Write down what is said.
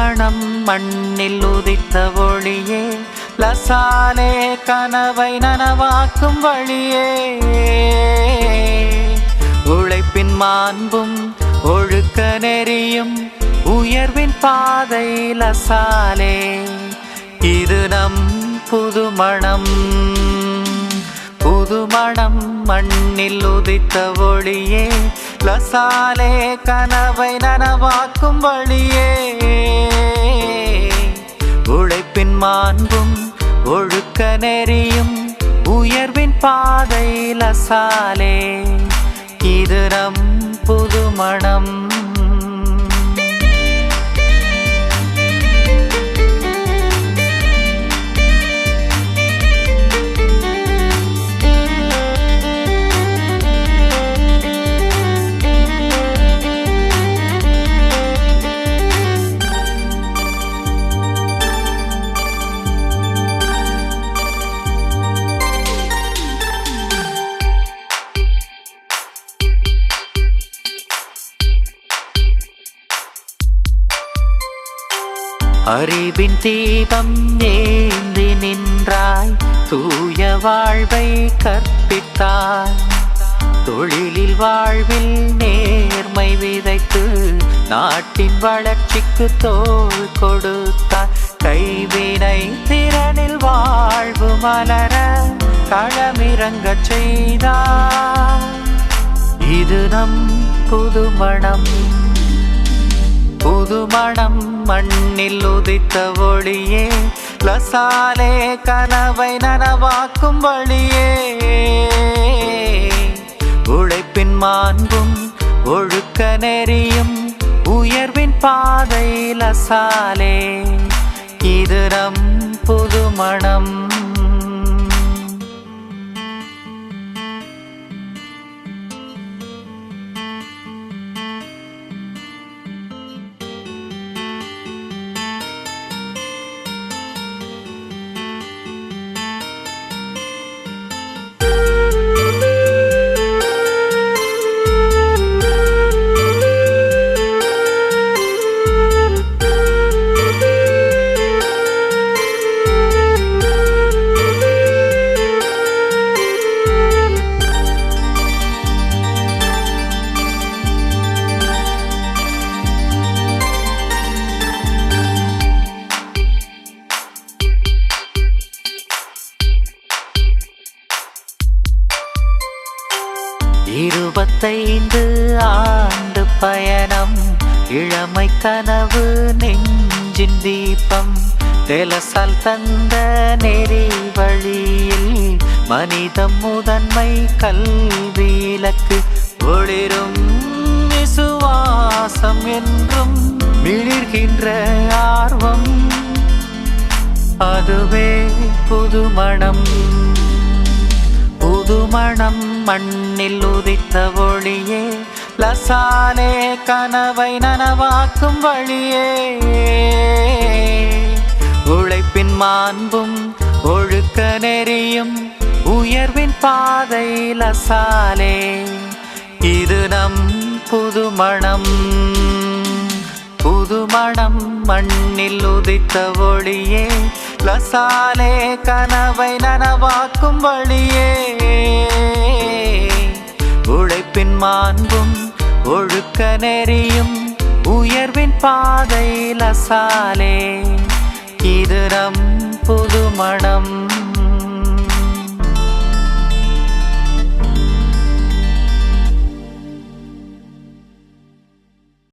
மணம் மண்ணில் உதித்த ஒளியே லசாலே கனவை நனவாக்கும் வழியே உழைப்பின் மாண்பும் ஒழுக்க நெறியும் உயர்வின் பாதை லசாலே இது நம் புதுமணம் புதுமணம் மண்ணில் உதித்த ஒளியே லசாலே கனவை நனவாக்கும் வழியே உழைப்பின் மாண்பும் ஒழுக்க நெறியும் உயர்வின் பாதை லசாலே இது நம் புதுமணம் அறிவின் தீபம் ஏந்தி நின்றாய் தூய வாழ்வை கற்பித்தாய் தொழிலில் வாழ்வில் நேர்மை விதைத்து நாட்டின் வளர்ச்சிக்கு தோள் கொடுத்தாய் கைவினை திறனில் வாழ்வு மலர களமிறங்கச் செய்தாய் இது நம் புதுமணம் புதுமணம் மண்ணில் உதித்த ஒளியே லசாலே கனவை நனவாக்கும் வழியே உழைப்பின் மாண்பும் ஒழுக்க நெறியும் உயர்வின் பாதை லசாலே இது நம் புதுமணம் இருபத்தைந்து ஆண்டு பயணம் இளமை கனவு நெஞ்சின் தீபம் தெலசால் தந்த நெறி வழியில் மனிதம் முதன்மை கல்வி இலக்கு ஒளிரும் விசுவாசம் என்றும் மிளிர்கின்ற ஆர்வம் அதுவே புதுமணம் புதுமணம் மண்ணில் உதித்த ஒளியே லசாலே கனவை நனவாக்கும் வழியே உழைப்பின் மாண்பும் ஒழுக்க நெறியும் உயர்வின் பாதை லசாலே இது நம் புதுமணம் புதுமணம் மண்ணில் உதித்த ஒளியே லசாலே கனவை நனவாக்கும் வழியே உழைப்பின் மாண்பும் ஒழுக்க நெறியும் உயர்வின் பாதை லசாலே இது நம் புதுமணம்